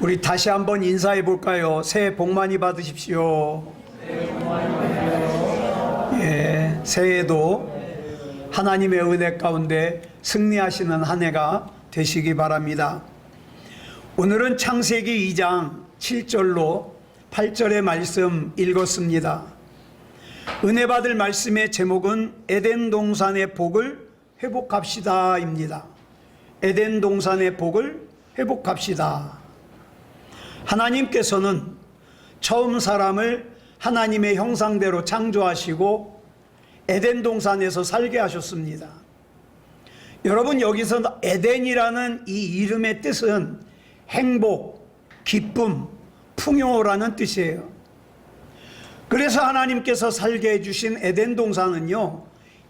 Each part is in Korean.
우리 다시 한번 인사해 볼까요? 새해 복 많이 받으십시오. 예, 새해도 하나님의 은혜 가운데 승리하시는 한 해가 되시기 바랍니다. 오늘은 창세기 2장 7절로 8절의 말씀 읽었습니다. 은혜 받을 말씀의 제목은 에덴 동산의 복을 회복합시다입니다. 에덴 동산의 복을 회복합시다. 하나님께서는 처음 사람을 하나님의 형상대로 창조하시고 에덴 동산에서 살게 하셨습니다. 여러분, 여기서 에덴이라는 이 이름의 뜻은 행복, 기쁨, 풍요라는 뜻이에요. 그래서 하나님께서 살게 해주신 에덴 동산은요,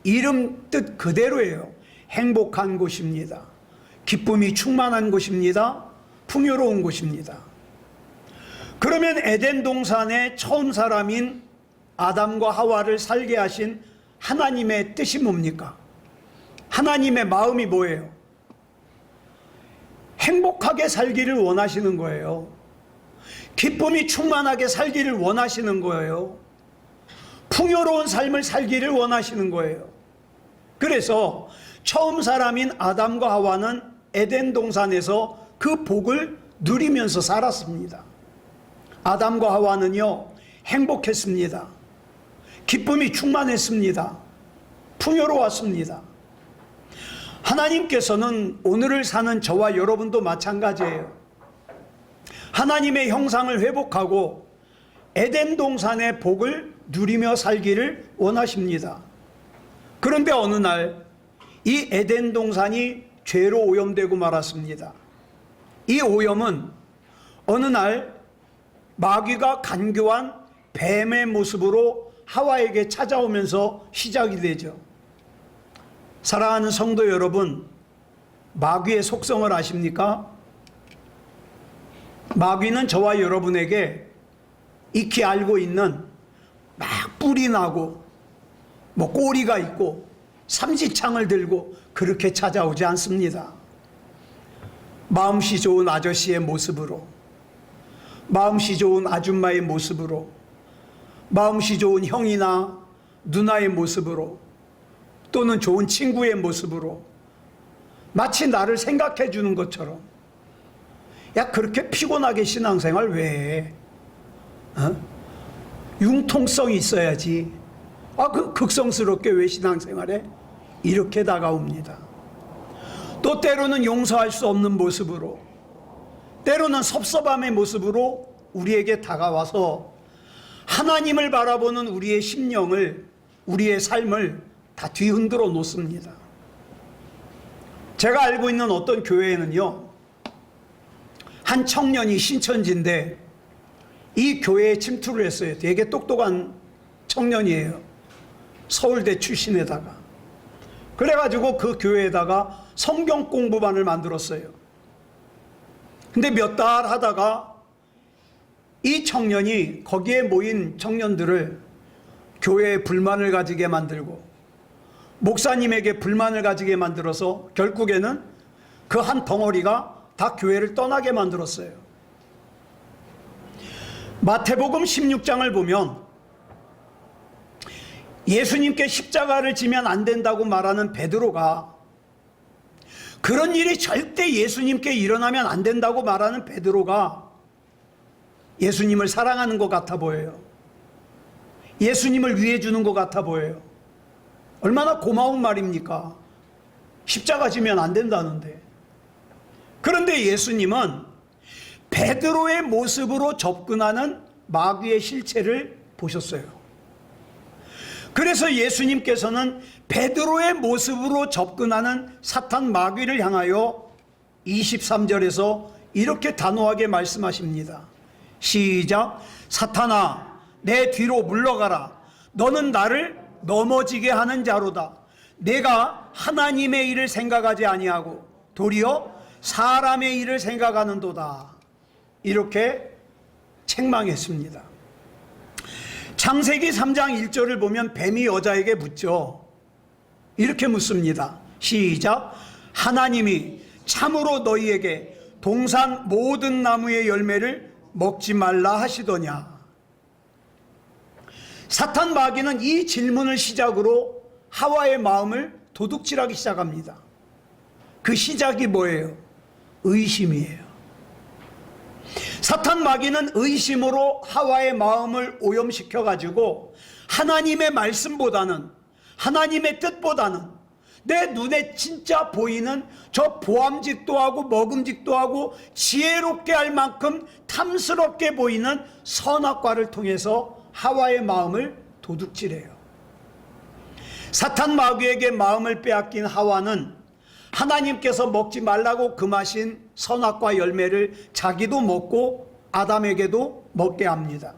이름 뜻 그대로예요. 행복한 곳입니다. 기쁨이 충만한 곳입니다. 풍요로운 곳입니다. 그러면 에덴 동산의 처음 사람인 아담과 하와를 살게 하신 하나님의 뜻이 뭡니까? 하나님의 마음이 뭐예요? 행복하게 살기를 원하시는 거예요. 기쁨이 충만하게 살기를 원하시는 거예요. 풍요로운 삶을 살기를 원하시는 거예요. 그래서 처음 사람인 아담과 하와는 에덴 동산에서 그 복을 누리면서 살았습니다. 아담과 하와는요, 행복했습니다. 기쁨이 충만했습니다. 풍요로웠습니다. 하나님께서는 오늘을 사는 저와 여러분도 마찬가지예요. 하나님의 형상을 회복하고 에덴 동산의 복을 누리며 살기를 원하십니다. 그런데 어느 날 이 에덴 동산이 죄로 오염되고 말았습니다. 이 오염은 어느 날 마귀가 간교한 뱀의 모습으로 하와에게 찾아오면서 시작이 되죠. 사랑하는 성도 여러분, 마귀의 속성을 아십니까? 마귀는 저와 여러분에게 익히 알고 있는 막 뿔이 나고 꼬리가 있고 삼지창을 들고 그렇게 찾아오지 않습니다. 마음씨 좋은 아저씨의 모습으로, 마음씨 좋은 아줌마의 모습으로, 마음씨 좋은 형이나 누나의 모습으로, 또는 좋은 친구의 모습으로 마치 나를 생각해 주는 것처럼, 야, 그렇게 피곤하게 신앙생활 왜 해? 융통성이 있어야지. 극성스럽게 왜 신앙생활해? 이렇게 다가옵니다. 또 때로는 용서할 수 없는 모습으로, 때로는 섭섭함의 모습으로 우리에게 다가와서 하나님을 바라보는 우리의 심령을, 우리의 삶을 다 뒤흔들어 놓습니다. 제가 알고 있는 어떤 교회에는요, 한 청년이 신천지인데 이 교회에 침투를 했어요. 되게 똑똑한 청년이에요. 서울대 출신에다가. 그래가지고 그 교회에다가 성경 공부반을 만들었어요. 근데 몇 달 하다가 이 청년이 거기에 모인 청년들을 교회에 불만을 가지게 만들고 목사님에게 불만을 가지게 만들어서 결국에는 그 한 덩어리가 다 교회를 떠나게 만들었어요. 마태복음 16장을 보면 예수님께 십자가를 지면 안 된다고 말하는 베드로가, 그런 일이 절대 예수님께 일어나면 안 된다고 말하는 베드로가 예수님을 사랑하는 것 같아 보여요. 예수님을 위해 주는 것 같아 보여요. 얼마나 고마운 말입니까? 십자가 지면 안 된다는데. 그런데 예수님은 베드로의 모습으로 접근하는 마귀의 실체를 보셨어요. 그래서 예수님께서는 베드로의 모습으로 접근하는 사탄 마귀를 향하여 23절에서 이렇게 단호하게 말씀하십니다. 시작. 사탄아, 내 뒤로 물러가라. 너는 나를 넘어지게 하는 자로다. 내가 하나님의 일을 생각하지 아니하고 도리어 사람의 일을 생각하는도다. 이렇게 책망했습니다. 창세기 3장 1절을 보면 뱀이 여자에게 묻죠. 이렇게 묻습니다. 시작. 하나님이 참으로 너희에게 동산 모든 나무의 열매를 먹지 말라 하시더냐. 사탄 마귀는 이 질문을 시작으로 하와의 마음을 도둑질하기 시작합니다. 그 시작이 뭐예요? 의심이에요. 사탄 마귀는 의심으로 하와의 마음을 오염시켜 가지고 하나님의 말씀보다는, 하나님의 뜻보다는 내 눈에 진짜 보이는 저 보암직도 하고 먹음직도 하고 지혜롭게 할 만큼 탐스럽게 보이는 선악과를 통해서 하와의 마음을 도둑질해요. 사탄 마귀에게 마음을 빼앗긴 하와는 하나님께서 먹지 말라고 금하신 선악과 열매를 자기도 먹고 아담에게도 먹게 합니다.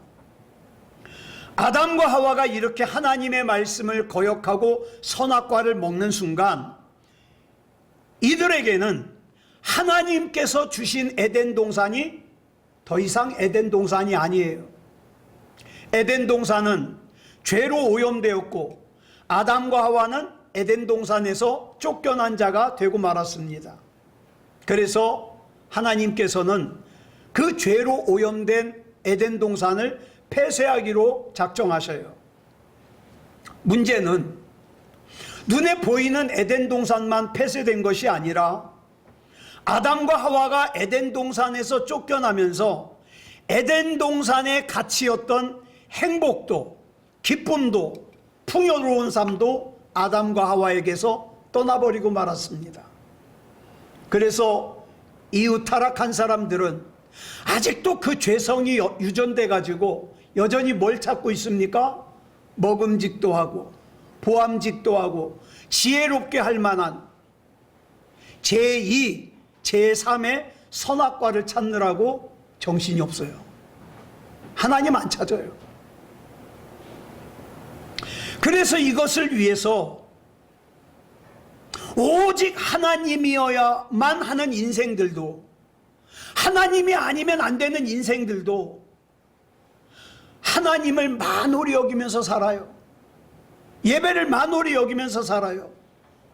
아담과 하와가 이렇게 하나님의 말씀을 거역하고 선악과를 먹는 순간 이들에게는 하나님께서 주신 에덴 동산이 더 이상 에덴 동산이 아니에요. 에덴 동산은 죄로 오염되었고 아담과 하와는 에덴 동산에서 쫓겨난 자가 되고 말았습니다. 그래서 하나님께서는 그 죄로 오염된 에덴 동산을 폐쇄하기로 작정하셔요. 문제는 눈에 보이는 에덴 동산만 폐쇄된 것이 아니라 아담과 하와가 에덴 동산에서 쫓겨나면서 에덴 동산의 가치였던 행복도, 기쁨도, 풍요로운 삶도 아담과 하와에게서 떠나버리고 말았습니다. 그래서 이후 타락한 사람들은 아직도 그 죄성이 유전돼 가지고 여전히 뭘 찾고 있습니까? 먹음직도 하고 보암직도 하고 지혜롭게 할 만한 제2, 제3의 선악과를 찾느라고 정신이 없어요. 하나님 안 찾아요. 그래서 이것을 위해서 오직 하나님이어야만 하는 인생들도, 하나님이 아니면 안 되는 인생들도 하나님을 만홀히 여기면서 살아요. 예배를 만홀히 여기면서 살아요.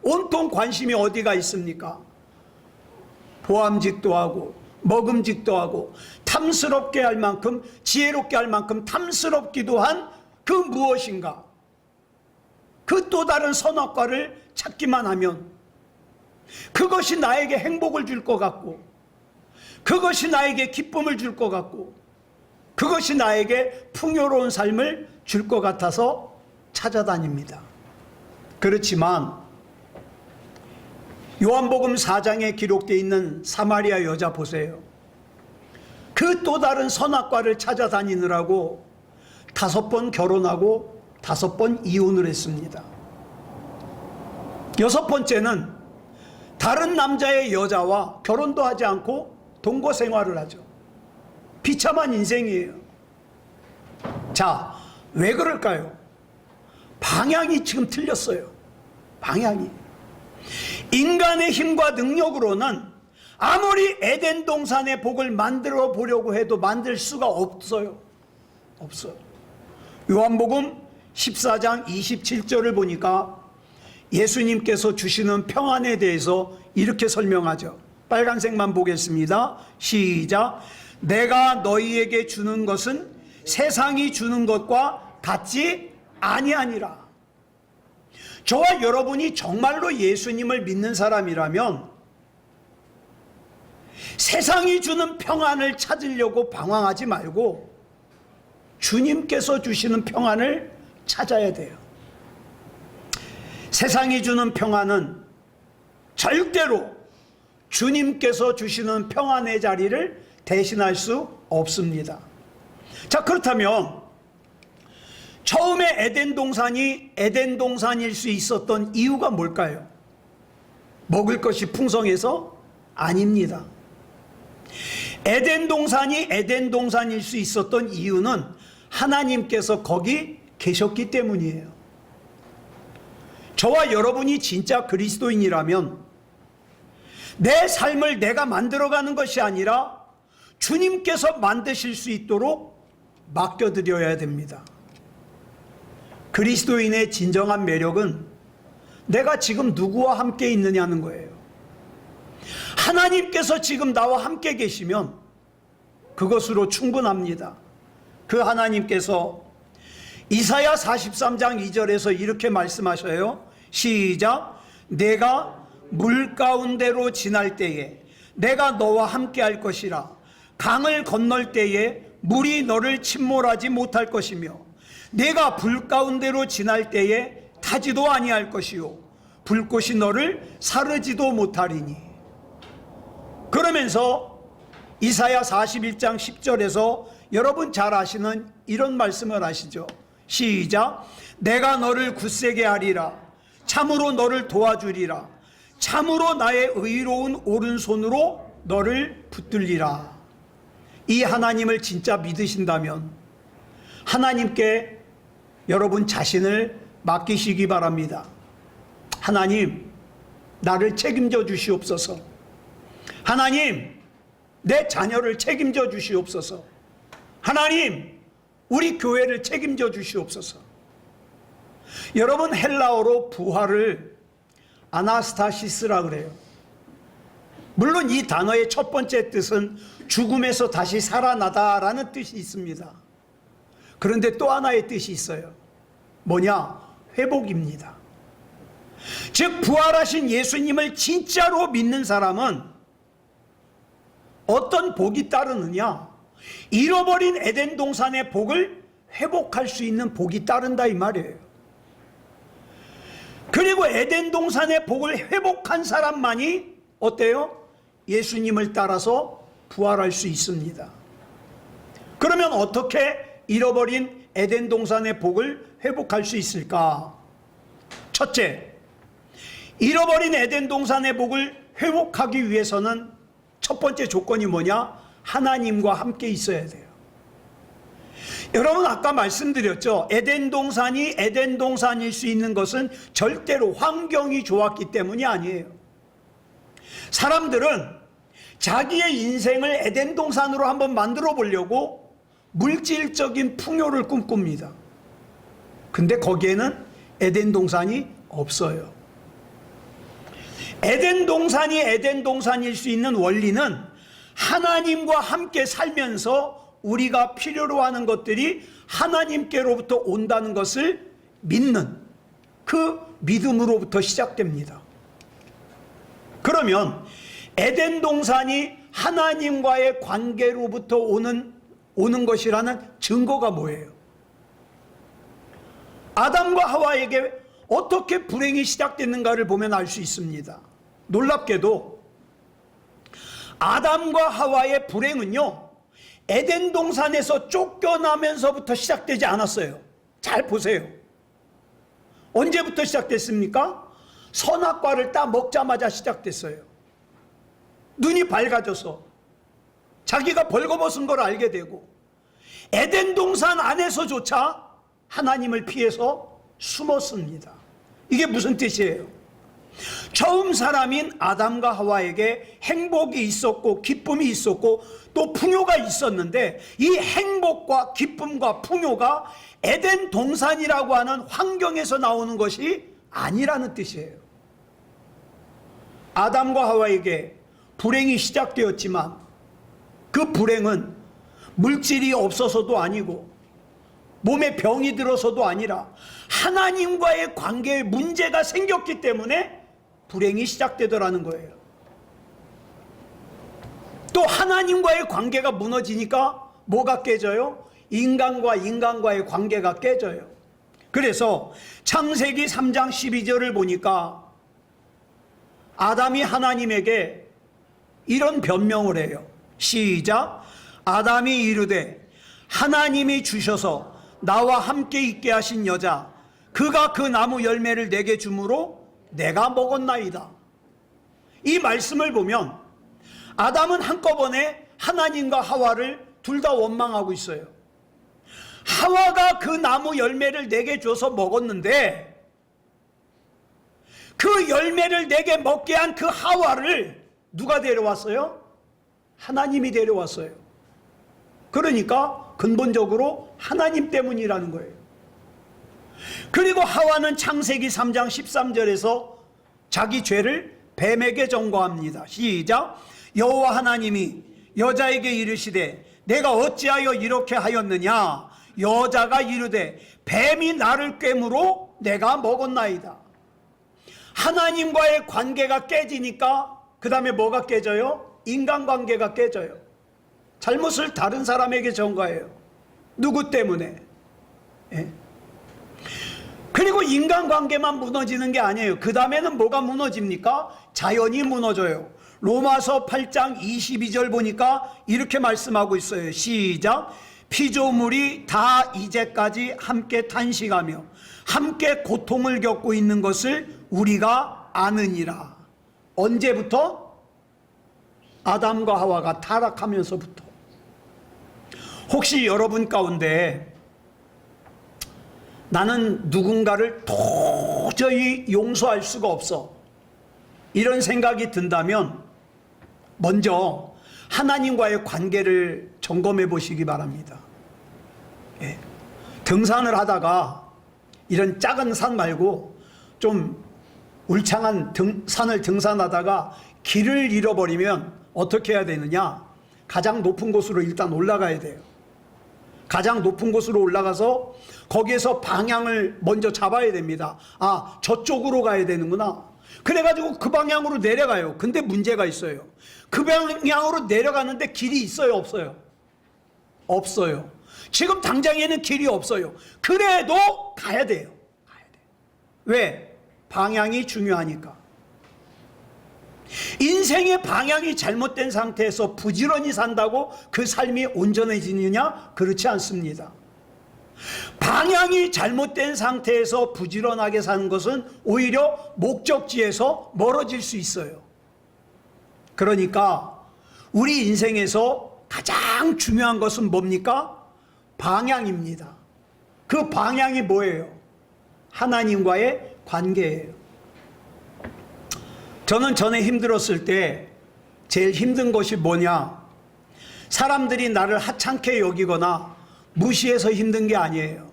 온통 관심이 어디가 있습니까? 보암직도 하고 먹음직도 하고 탐스럽게 할 만큼, 지혜롭게 할 만큼 탐스럽기도 한 그 무엇인가, 그 또 다른 선악과를 찾기만 하면 그것이 나에게 행복을 줄 것 같고, 그것이 나에게 기쁨을 줄 것 같고, 그것이 나에게 풍요로운 삶을 줄 것 같아서 찾아다닙니다. 그렇지만 요한복음 4장에 기록되어 있는 사마리아 여자 보세요. 그 또 다른 선악과를 찾아다니느라고 5번 결혼하고 5번 이혼을 했습니다. 6번째는 다른 남자의 여자와 결혼도 하지 않고 동거 생활을 하죠. 비참한 인생이에요. 자, 왜 그럴까요? 방향이 지금 틀렸어요. 방향이. 인간의 힘과 능력으로는 아무리 에덴 동산의 복을 만들어 보려고 해도 만들 수가 없어요. 없어요. 요한복음 14장 27절을 보니까 예수님께서 주시는 평안에 대해서 이렇게 설명하죠. 빨간색만 보겠습니다. 시작. 내가 너희에게 주는 것은 세상이 주는 것과 같지 아니하니라. 저와 여러분이 정말로 예수님을 믿는 사람이라면 세상이 주는 평안을 찾으려고 방황하지 말고 주님께서 주시는 평안을 찾아야 돼요. 세상이 주는 평안은 절대로 주님께서 주시는 평안의 자리를 대신할 수 없습니다. 자, 그렇다면 처음에 에덴 동산이 에덴 동산일 수 있었던 이유가 뭘까요? 먹을 것이 풍성해서? 아닙니다. 에덴 동산이 에덴 동산일 수 있었던 이유는 하나님께서 거기 계셨기 때문이에요. 저와 여러분이 진짜 그리스도인이라면 내 삶을 내가 만들어가는 것이 아니라 주님께서 만드실 수 있도록 맡겨드려야 됩니다. 그리스도인의 진정한 매력은 내가 지금 누구와 함께 있느냐는 거예요. 하나님께서 지금 나와 함께 계시면 그것으로 충분합니다. 그 하나님께서 이사야 43장 2절에서 이렇게 말씀하셔요. 시작. 내가 물 가운데로 지날 때에 내가 너와 함께 할 것이라. 강을 건널 때에 물이 너를 침몰하지 못할 것이며 내가 불 가운데로 지날 때에 타지도 아니할 것이요 불꽃이 너를 사르지도 못하리니. 그러면서 이사야 41장 10절에서 여러분 잘 아시는 이런 말씀을 하시죠. 시작. 내가 너를 굳세게 하리라. 참으로 너를 도와주리라. 참으로 나의 의로운 오른손으로 너를 붙들리라. 이 하나님을 진짜 믿으신다면 하나님께 여러분 자신을 맡기시기 바랍니다. 하나님, 나를 책임져 주시옵소서. 하나님, 내 자녀를 책임져 주시옵소서. 하나님, 우리 교회를 책임져 주시옵소서. 여러분, 헬라어로 부활을 아나스타시스라 그래요. 물론 이 단어의 첫 번째 뜻은 죽음에서 다시 살아나다라는 뜻이 있습니다. 그런데 또 하나의 뜻이 있어요. 뭐냐? 회복입니다. 즉 부활하신 예수님을 진짜로 믿는 사람은 어떤 복이 따르느냐? 잃어버린 에덴 동산의 복을 회복할 수 있는 복이 따른다 이 말이에요. 그리고 에덴 동산의 복을 회복한 사람만이 어때요? 예수님을 따라서 부활할 수 있습니다. 그러면 어떻게 잃어버린 에덴 동산의 복을 회복할 수 있을까? 첫째, 잃어버린 에덴 동산의 복을 회복하기 위해서는 첫 번째 조건이 뭐냐? 하나님과 함께 있어야 돼요. 여러분 아까 말씀드렸죠. 에덴 동산이 에덴 동산일 수 있는 것은 절대로 환경이 좋았기 때문이 아니에요. 사람들은 자기의 인생을 에덴 동산으로 한번 만들어 보려고 물질적인 풍요를 꿈꿉니다. 근데 거기에는 에덴 동산이 없어요. 에덴 동산이 에덴 동산일 수 있는 원리는 하나님과 함께 살면서 우리가 필요로 하는 것들이 하나님께로부터 온다는 것을 믿는 그 믿음으로부터 시작됩니다. 그러면 에덴 동산이 하나님과의 관계로부터 오는 것이라는 증거가 뭐예요? 아담과 하와에게 어떻게 불행이 시작됐는가를 보면 알 수 있습니다. 놀랍게도 아담과 하와의 불행은요, 에덴 동산에서 쫓겨나면서부터 시작되지 않았어요. 잘 보세요. 언제부터 시작됐습니까? 선악과를 따 먹자마자 시작됐어요. 눈이 밝아져서 자기가 벌거벗은 걸 알게 되고 에덴 동산 안에서조차 하나님을 피해서 숨었습니다. 이게 무슨 뜻이에요? 처음 사람인 아담과 하와에게 행복이 있었고 기쁨이 있었고 또 풍요가 있었는데 이 행복과 기쁨과 풍요가 에덴 동산이라고 하는 환경에서 나오는 것이 아니라는 뜻이에요. 아담과 하와에게 불행이 시작되었지만 그 불행은 물질이 없어서도 아니고 몸에 병이 들어서도 아니라 하나님과의 관계에 문제가 생겼기 때문에 불행이 시작되더라는 거예요. 또 하나님과의 관계가 무너지니까 뭐가 깨져요? 인간과 인간과의 관계가 깨져요. 그래서 창세기 3장 12절을 보니까 아담이 하나님에게 이런 변명을 해요. 시작. 아담이 이르되 하나님이 주셔서 나와 함께 있게 하신 여자 그가 그 나무 열매를 내게 주므로 내가 먹었나이다. 이 말씀을 보면 아담은 한꺼번에 하나님과 하와를 둘 다 원망하고 있어요. 하와가 그 나무 열매를 내게 줘서 먹었는데 그 열매를 내게 먹게 한 그 하와를 누가 데려왔어요? 하나님이 데려왔어요. 그러니까 근본적으로 하나님 때문이라는 거예요. 그리고 하와는 창세기 3장 13절에서 자기 죄를 뱀에게 전거합니다. 시작. 여호와 하나님이 여자에게 이르시되 내가 어찌하여 이렇게 하였느냐. 여자가 이르되 뱀이 나를 꿰므로 내가 먹었나이다. 하나님과의 관계가 깨지니까 그 다음에 뭐가 깨져요? 인간관계가 깨져요. 잘못을 다른 사람에게 전가해요. 누구 때문에? 예? 그리고 인간관계만 무너지는 게 아니에요. 그 다음에는 뭐가 무너집니까? 자연이 무너져요. 로마서 8장 22절 보니까 이렇게 말씀하고 있어요. 시작. 피조물이 다 이제까지 함께 탄식하며 함께 고통을 겪고 있는 것을 우리가 아느니라. 언제부터? 아담과 하와가 타락하면서부터. 혹시 여러분 가운데 나는 누군가를 도저히 용서할 수가 없어, 이런 생각이 든다면 먼저 하나님과의 관계를 점검해 보시기 바랍니다. 예. 등산을 하다가 이런 작은 산 말고 좀 울창한 산을 등산하다가 길을 잃어버리면 어떻게 해야 되느냐? 가장 높은 곳으로 일단 올라가야 돼요. 가장 높은 곳으로 올라가서 거기에서 방향을 먼저 잡아야 됩니다. 아, 저쪽으로 가야 되는구나. 그래가지고 그 방향으로 내려가요. 근데 문제가 있어요. 그 방향으로 내려가는데 길이 있어요, 없어요? 없어요. 지금 당장에는 길이 없어요. 그래도 가야 돼요. 가야 돼요. 왜? 방향이 중요하니까. 인생의 방향이 잘못된 상태에서 부지런히 산다고 그 삶이 온전해지느냐? 그렇지 않습니다. 방향이 잘못된 상태에서 부지런하게 사는 것은 오히려 목적지에서 멀어질 수 있어요. 그러니까 우리 인생에서 가장 중요한 것은 뭡니까? 방향입니다. 그 방향이 뭐예요? 하나님과의 관계예요. 저는 전에 힘들었을 때 제일 힘든 것이 뭐냐? 사람들이 나를 하찮게 여기거나 무시해서 힘든 게 아니에요.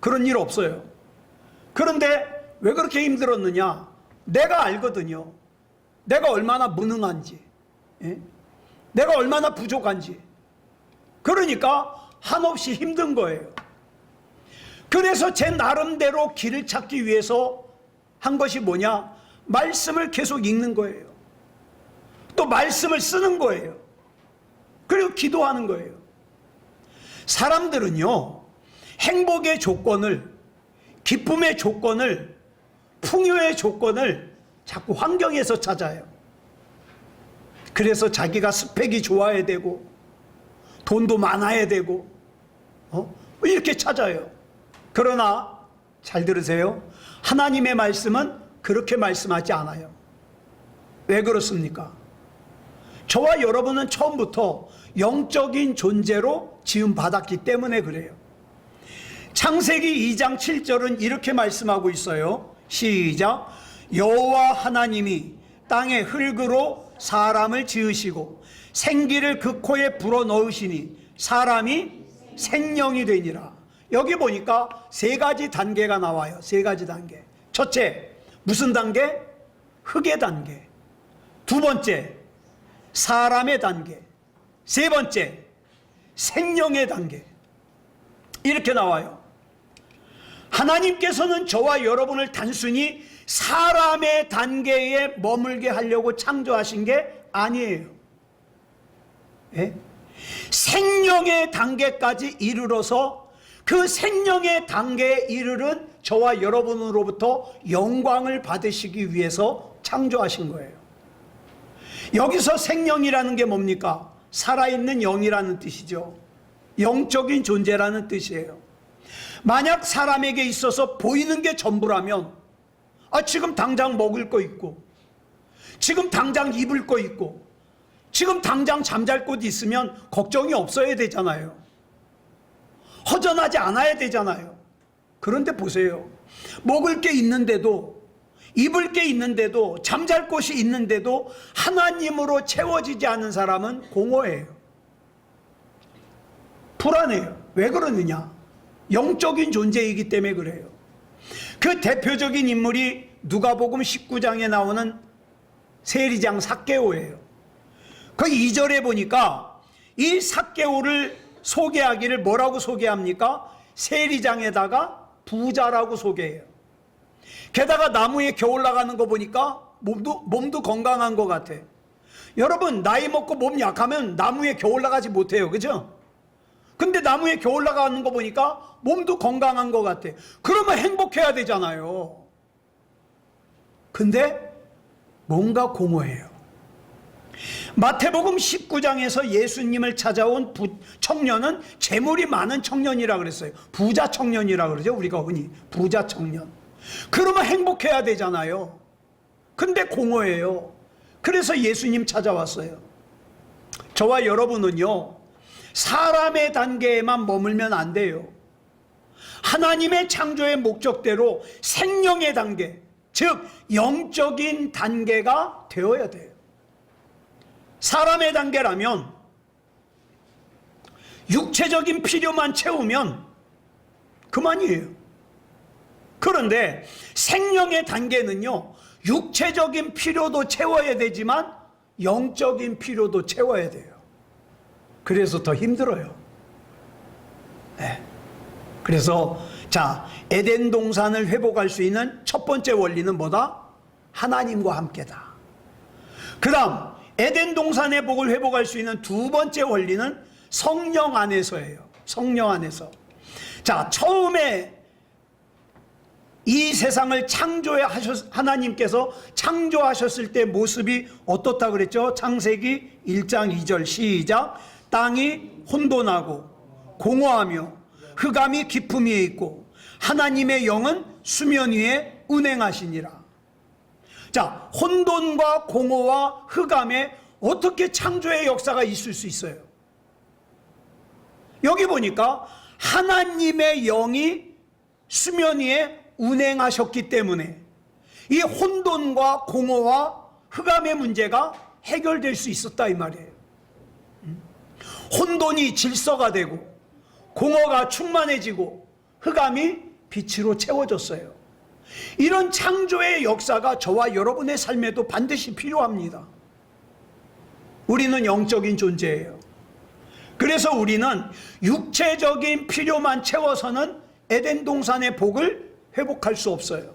그런 일 없어요. 그런데 왜 그렇게 힘들었느냐? 내가 알거든요. 내가 얼마나 무능한지, 예? 내가 얼마나 부족한지. 그러니까 한없이 힘든 거예요. 그래서 제 나름대로 길을 찾기 위해서 한 것이 뭐냐? 말씀을 계속 읽는 거예요. 또 말씀을 쓰는 거예요. 그리고 기도하는 거예요. 사람들은요, 행복의 조건을, 기쁨의 조건을, 풍요의 조건을 자꾸 환경에서 찾아요. 그래서 자기가 스펙이 좋아야 되고 돈도 많아야 되고 이렇게 찾아요. 그러나 잘 들으세요. 하나님의 말씀은 그렇게 말씀하지 않아요. 왜 그렇습니까? 저와 여러분은 처음부터 영적인 존재로 지음받았기 때문에 그래요. 창세기 2장 7절은 이렇게 말씀하고 있어요. 시작. 여호와 하나님이 땅의 흙으로 사람을 지으시고 생기를 그 코에 불어넣으시니 사람이 생명이 되니라. 여기 보니까 세 가지 단계가 나와요. 세 가지 단계. 첫째, 무슨 단계? 흙의 단계. 두 번째, 사람의 단계. 세 번째, 생명의 단계. 이렇게 나와요. 하나님께서는 저와 여러분을 단순히 사람의 단계에 머물게 하려고 창조하신 게 아니에요. 예? 생명의 단계까지 이르러서 그 생명의 단계에 이르른 저와 여러분으로부터 영광을 받으시기 위해서 창조하신 거예요. 여기서 생명이라는 게 뭡니까? 살아있는 영이라는 뜻이죠. 영적인 존재라는 뜻이에요. 만약 사람에게 있어서 보이는 게 전부라면 지금 당장 먹을 거 있고 지금 당장 입을 거 있고 지금 당장 잠잘 곳 있으면 걱정이 없어야 되잖아요. 허전하지 않아야 되잖아요. 그런데 보세요. 먹을 게 있는데도, 입을 게 있는데도, 잠잘 곳이 있는데도 하나님으로 채워지지 않은 사람은 공허해요. 불안해요. 왜 그러느냐? 영적인 존재이기 때문에 그래요. 그 대표적인 인물이 누가복음 19장에 나오는 세리장 삭개오예요. 그 2절에 보니까 이 삭개오를 소개하기를 뭐라고 소개합니까? 세리장에다가 부자라고 소개해요. 게다가 나무에 겨 올라가는 거 보니까 몸도 건강한 것 같아. 여러분, 나이 먹고 몸 약하면 나무에 겨 올라가지 못해요. 그죠? 근데 나무에 겨 올라가는 거 보니까 몸도 건강한 것 같아. 그러면 행복해야 되잖아요. 근데 뭔가 공허해요. 마태복음 19장에서 예수님을 찾아온 청년은 재물이 많은 청년이라 그랬어요. 부자 청년이라 그러죠. 우리가 흔히 부자 청년. 그러면 행복해야 되잖아요. 근데 공허해요. 그래서 예수님 찾아왔어요. 저와 여러분은요, 사람의 단계에만 머물면 안 돼요. 하나님의 창조의 목적대로 생명의 단계, 즉 영적인 단계가 되어야 돼요. 사람의 단계라면 육체적인 필요만 채우면 그만이에요. 그런데 생명의 단계는요, 육체적인 필요도 채워야 되지만 영적인 필요도 채워야 돼요. 그래서 더 힘들어요. 네. 그래서 에덴 동산을 회복할 수 있는 첫 번째 원리는 뭐다? 하나님과 함께다. 그 다음 에덴 동산의 복을 회복할 수 있는 두 번째 원리는 성령 안에서예요. 성령 안에서. 처음에 이 세상을 하나님께서 창조하셨을 때 모습이 어떻다 그랬죠? 창세기 1장 2절 시작. 땅이 혼돈하고 공허하며 흑암이 깊음 위에 있고 하나님의 영은 수면 위에 운행하시니라. 혼돈과 공허와 흑암에 어떻게 창조의 역사가 있을 수 있어요? 여기 보니까 하나님의 영이 수면 위에 운행하셨기 때문에 이 혼돈과 공허와 흑암의 문제가 해결될 수 있었다 이 말이에요. 혼돈이 질서가 되고 공허가 충만해지고 흑암이 빛으로 채워졌어요. 이런 창조의 역사가 저와 여러분의 삶에도 반드시 필요합니다. 우리는 영적인 존재예요. 그래서 우리는 육체적인 필요만 채워서는 에덴 동산의 복을 회복할 수 없어요.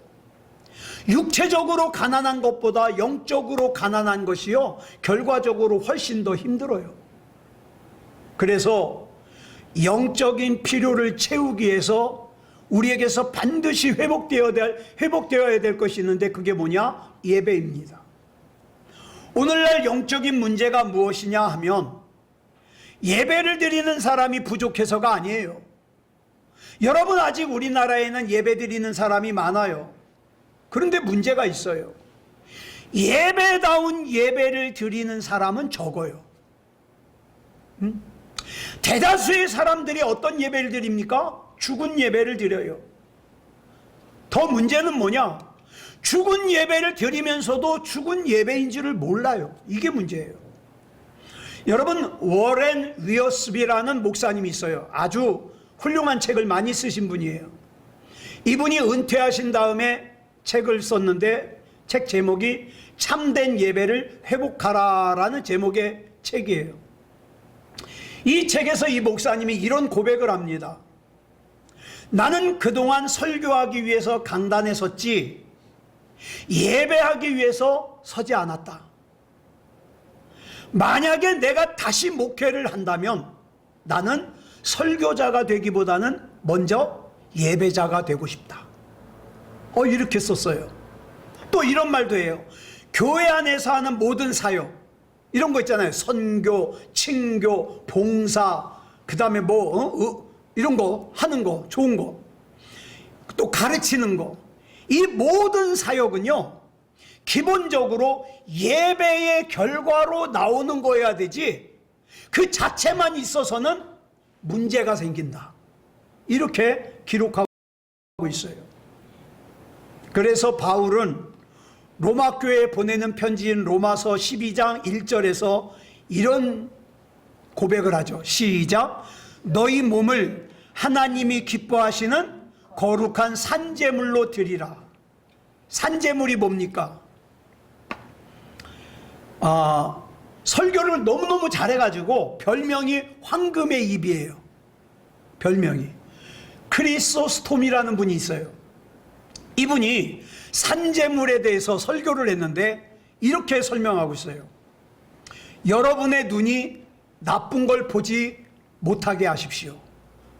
육체적으로 가난한 것보다 영적으로 가난한 것이요, 결과적으로 훨씬 더 힘들어요. 그래서 영적인 필요를 채우기 위해서 우리에게서 반드시 회복되어야 될 것이 있는데 그게 뭐냐? 예배입니다. 오늘날 영적인 문제가 무엇이냐 하면 예배를 드리는 사람이 부족해서가 아니에요. 여러분, 아직 우리나라에는 예배 드리는 사람이 많아요. 그런데 문제가 있어요. 예배다운 예배를 드리는 사람은 적어요. 대다수의 사람들이 어떤 예배를 드립니까? 죽은 예배를 드려요. 더 문제는 뭐냐? 죽은 예배를 드리면서도 죽은 예배인 줄을 몰라요. 이게 문제예요. 여러분, 워렌 위어스비라는 목사님이 있어요. 아주 훌륭한 책을 많이 쓰신 분이에요. 이분이 은퇴하신 다음에 책을 썼는데 책 제목이 참된 예배를 회복하라라는 제목의 책이에요. 이 책에서 이 목사님이 이런 고백을 합니다. 나는 그동안 설교하기 위해서 강단에 섰지 예배하기 위해서 서지 않았다. 만약에 내가 다시 목회를 한다면 나는 설교자가 되기보다는 먼저 예배자가 되고 싶다. 이렇게 썼어요. 또 이런 말도 해요. 교회 안에서 하는 모든 사역, 이런 거 있잖아요. 선교, 칭교, 봉사, 그 다음에 이런 거 하는 거, 좋은 거, 또 가르치는 거, 이 모든 사역은요, 기본적으로 예배의 결과로 나오는 거여야 되지 그 자체만 있어서는 문제가 생긴다. 이렇게 기록하고 있어요. 그래서 바울은 로마 교회에 보내는 편지인 로마서 12장 1절에서 이런 고백을 하죠. 시작. 너희 몸을 하나님이 기뻐하시는 거룩한 산제물로 드리라. 산제물이 뭡니까? 설교를 너무너무 잘해가지고 별명이 황금의 입이에요. 별명이. 크리소스톰이라는 분이 있어요. 이분이 산재물에 대해서 설교를 했는데 이렇게 설명하고 있어요. 여러분의 눈이 나쁜 걸 보지 못하게 하십시오.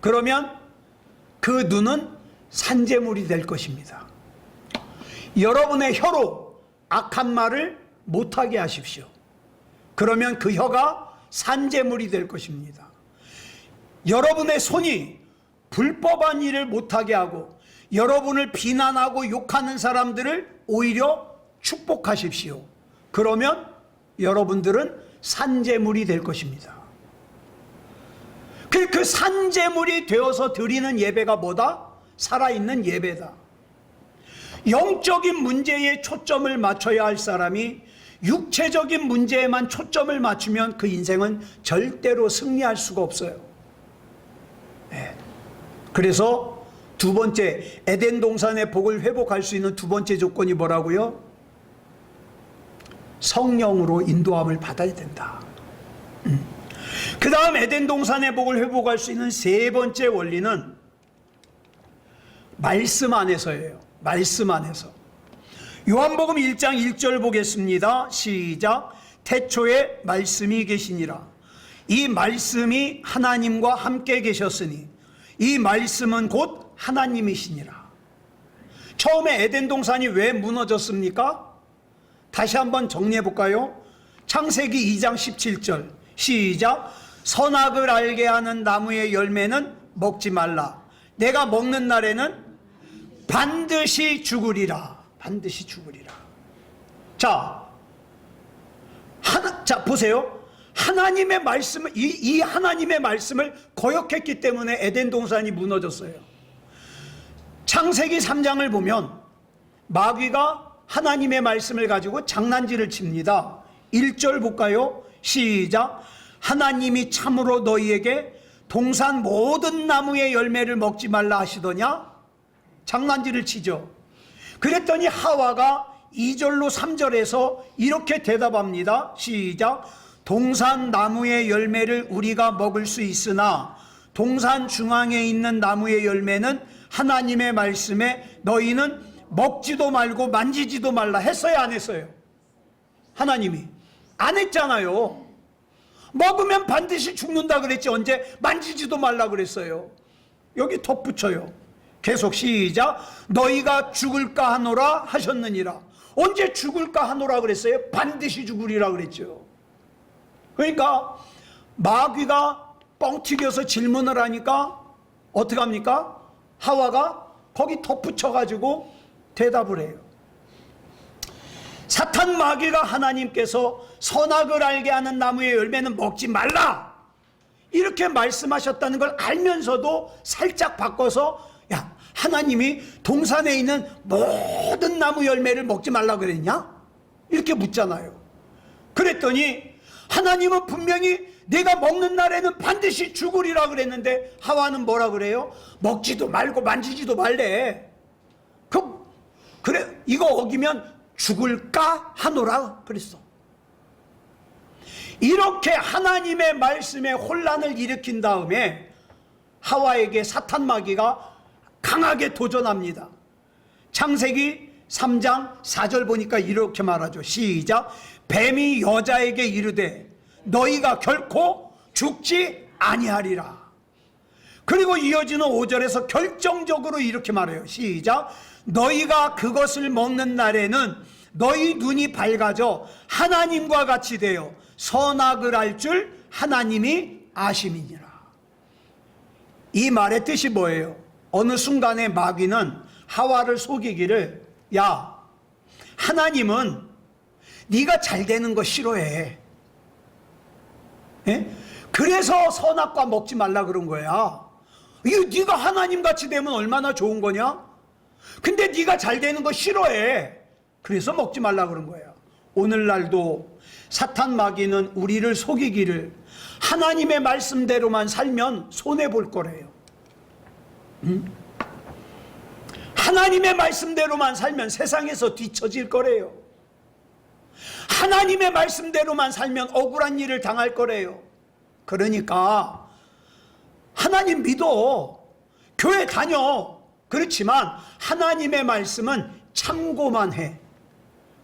그러면 그 눈은 산재물이 될 것입니다. 여러분의 혀로 악한 말을 못하게 하십시오. 그러면 그 혀가 산재물이 될 것입니다. 여러분의 손이 불법한 일을 못하게 하고 여러분을 비난하고 욕하는 사람들을 오히려 축복하십시오. 그러면 여러분들은 산재물이 될 것입니다. 그 산재물이 되어서 드리는 예배가 뭐다? 살아있는 예배다. 영적인 문제에 초점을 맞춰야 할 사람이 육체적인 문제에만 초점을 맞추면 그 인생은 절대로 승리할 수가 없어요. 네. 그래서 두 번째, 에덴 동산의 복을 회복할 수 있는 두 번째 조건이 뭐라고요? 성령으로 인도함을 받아야 된다. 그 다음 에덴 동산의 복을 회복할 수 있는 세 번째 원리는 말씀 안에서예요. 말씀 안에서. 요한복음 1장 1절 보겠습니다. 시작. 태초에 말씀이 계시니라. 이 말씀이 하나님과 함께 계셨으니 이 말씀은 곧 하나님이시니라. 처음에 에덴 동산이 왜 무너졌습니까? 다시 한번 정리해 볼까요? 창세기 2장 17절 시작. 선악을 알게 하는 나무의 열매는 먹지 말라. 내가 먹는 날에는 반드시 죽으리라. 반드시 죽으리라. 자, 보세요. 하나님의 말씀을, 이 하나님의 말씀을 거역했기 때문에 에덴 동산이 무너졌어요. 창세기 3장을 보면 마귀가 하나님의 말씀을 가지고 장난질을 칩니다. 1절 볼까요? 시작. 하나님이 참으로 너희에게 동산 모든 나무의 열매를 먹지 말라 하시더냐? 장난질을 치죠. 그랬더니 하와가 2절로 3절에서 이렇게 대답합니다. 시작. 동산 나무의 열매를 우리가 먹을 수 있으나 동산 중앙에 있는 나무의 열매는 하나님의 말씀에 너희는 먹지도 말고 만지지도 말라 했어요, 안 했어요? 하나님이 안 했잖아요. 먹으면 반드시 죽는다 그랬지 언제 만지지도 말라 그랬어요? 여기 덧붙여요. 계속 시작. 너희가 죽을까 하노라 하셨느니라. 언제 죽을까 하노라 그랬어요? 반드시 죽으리라 그랬죠. 그러니까 마귀가 뻥튀겨서 질문을 하니까 어떻게 합니까? 하와가 거기 덧붙여가지고 대답을 해요. 사탄 마귀가 하나님께서 선악을 알게 하는 나무의 열매는 먹지 말라 이렇게 말씀하셨다는 걸 알면서도 살짝 바꿔서 야, 하나님이 동산에 있는 모든 나무 열매를 먹지 말라 그랬냐? 이렇게 묻잖아요. 그랬더니 하나님은 분명히 내가 먹는 날에는 반드시 죽으리라 그랬는데 하와는 뭐라 그래요? 먹지도 말고 만지지도 말래. 그래 이거 어기면 죽을까 하노라 그랬어. 이렇게 하나님의 말씀에 혼란을 일으킨 다음에 하와에게 사탄 마귀가 강하게 도전합니다. 창세기 3장 4절 보니까 이렇게 말하죠. 시작. 뱀이 여자에게 이르되 너희가 결코 죽지 아니하리라. 그리고 이어지는 5절에서 결정적으로 이렇게 말해요. 시작. 너희가 그것을 먹는 날에는 너희 눈이 밝아져 하나님과 같이 되어 선악을 알 줄 하나님이 아심이니라. 이 말의 뜻이 뭐예요? 어느 순간에 마귀는 하와를 속이기를 야, 하나님은 네가 잘 되는 거 싫어해. 예? 그래서 선악과 먹지 말라 그런 거야. 이거 네가 하나님 같이 되면 얼마나 좋은 거냐? 근데 네가 잘 되는 거 싫어해. 그래서 먹지 말라 그런 거야. 오늘날도 사탄 마귀는 우리를 속이기를 하나님의 말씀대로만 살면 손해볼 거래요. 하나님의 말씀대로만 살면 세상에서 뒤처질 거래요. 하나님의 말씀대로만 살면 억울한 일을 당할 거래요. 그러니까 하나님 믿어, 교회 다녀. 그렇지만 하나님의 말씀은 참고만 해.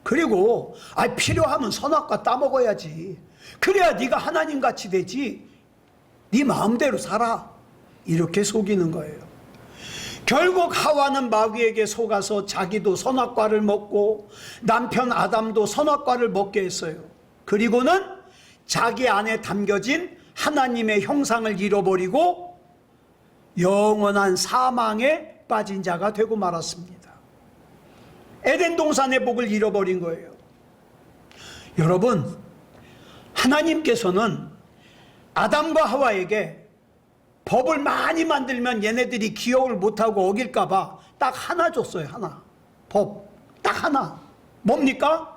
그리고 필요하면 선악과 따먹어야지. 그래야 네가 하나님같이 되지. 네 마음대로 살아. 이렇게 속이는 거예요. 결국 하와는 마귀에게 속아서 자기도 선악과를 먹고 남편 아담도 선악과를 먹게 했어요. 그리고는 자기 안에 담겨진 하나님의 형상을 잃어버리고 영원한 사망에 빠진 자가 되고 말았습니다. 에덴 동산의 복을 잃어버린 거예요. 여러분, 하나님께서는 아담과 하와에게 법을 많이 만들면 얘네들이 기억을 못하고 어길까봐 딱 하나 줬어요. 하나. 법. 딱 하나. 뭡니까?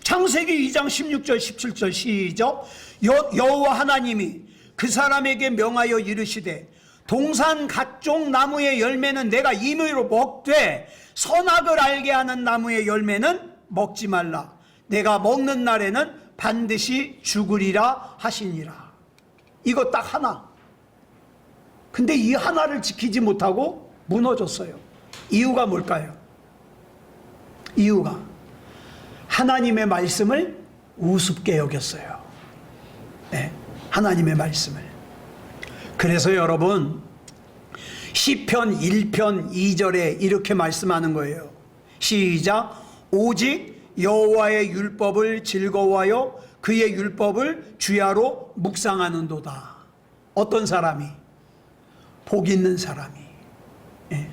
창세기 2장 16절 17절 시작. 여호와 하나님이 그 사람에게 명하여 이르시되 동산 각종 나무의 열매는 내가 임의로 먹되 선악을 알게 하는 나무의 열매는 먹지 말라. 내가 먹는 날에는 반드시 죽으리라 하시니라. 이거 딱 하나. 근데 이 하나를 지키지 못하고 무너졌어요. 이유가 뭘까요? 이유가 하나님의 말씀을 우습게 여겼어요. 네, 하나님의 말씀을. 그래서 여러분, 시편 1편 2절에 이렇게 말씀하는 거예요. 시작. 오직 여호와의 율법을 즐거워하여 그의 율법을 주야로 묵상하는도다. 어떤 사람이? 복 있는 사람이. 예.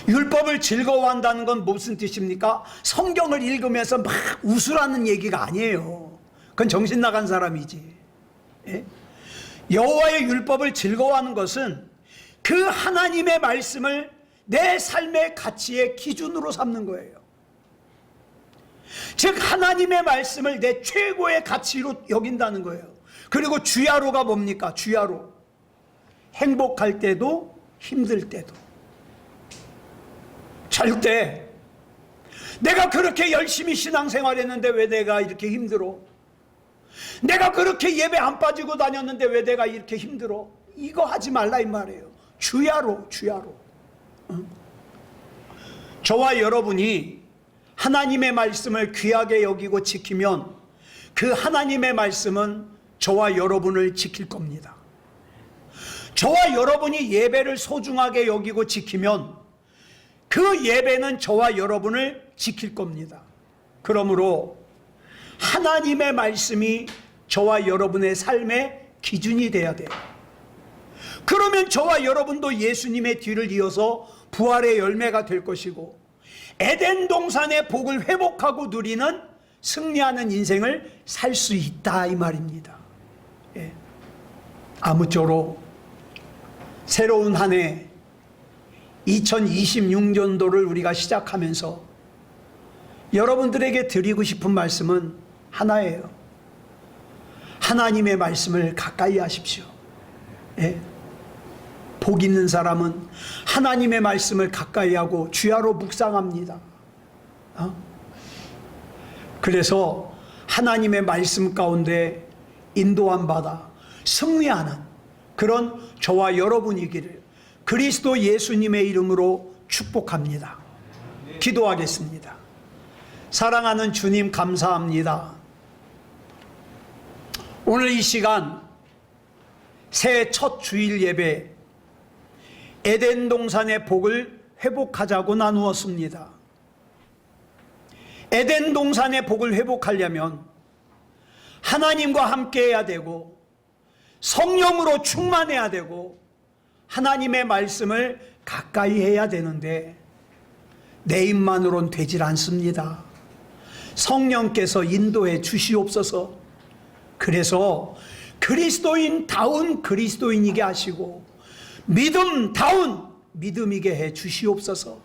율법을 즐거워한다는 건 무슨 뜻입니까? 성경을 읽으면서 막 웃으라는 얘기가 아니에요. 그건 정신 나간 사람이지. 예? 여호와의 율법을 즐거워하는 것은 그 하나님의 말씀을 내 삶의 가치의 기준으로 삼는 거예요. 즉 하나님의 말씀을 내 최고의 가치로 여긴다는 거예요. 그리고 주야로가 뭡니까? 주야로. 행복할 때도 힘들 때도. 절대 내가 그렇게 열심히 신앙생활 했는데 왜 내가 이렇게 힘들어? 내가 그렇게 예배 안 빠지고 다녔는데 왜 내가 이렇게 힘들어? 이거 하지 말라 이 말이에요. 주야로, 주야로. 응? 저와 여러분이 하나님의 말씀을 귀하게 여기고 지키면 그 하나님의 말씀은 저와 여러분을 지킬 겁니다. 저와 여러분이 예배를 소중하게 여기고 지키면 그 예배는 저와 여러분을 지킬 겁니다. 그러므로 하나님의 말씀이 저와 여러분의 삶의 기준이 돼야 돼요. 그러면 저와 여러분도 예수님의 뒤를 이어서 부활의 열매가 될 것이고 에덴 동산의 복을 회복하고 누리는 승리하는 인생을 살 수 있다 이 말입니다. 예. 아무쪼록 새로운 한 해 2026년도를 우리가 시작하면서 여러분들에게 드리고 싶은 말씀은 하나예요. 하나님의 말씀을 가까이 하십시오. 예. 복 있는 사람은 하나님의 말씀을 가까이 하고 주야로 묵상합니다. 그래서 하나님의 말씀 가운데 인도함 받아 승리하는 그런 저와 여러분이기를 그리스도 예수님의 이름으로 축복합니다. 기도하겠습니다. 사랑하는 주님 감사합니다. 오늘 이 시간 새해 첫 주일 예배 에덴 동산의 복을 회복하자고 나누었습니다. 에덴 동산의 복을 회복하려면 하나님과 함께 해야 되고 성령으로 충만해야 되고 하나님의 말씀을 가까이 해야 되는데 내 입만으로는 되질 않습니다. 성령께서 인도해 주시옵소서. 그래서 그리스도인다운 그리스도인이게 하시고 믿음다운 믿음이게 해 주시옵소서.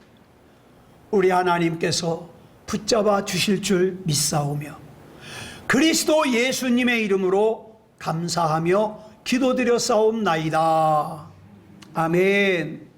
우리 하나님께서 붙잡아 주실 줄 믿사오며 그리스도 예수님의 이름으로 감사하며 기도드려 싸움나이다. 아멘.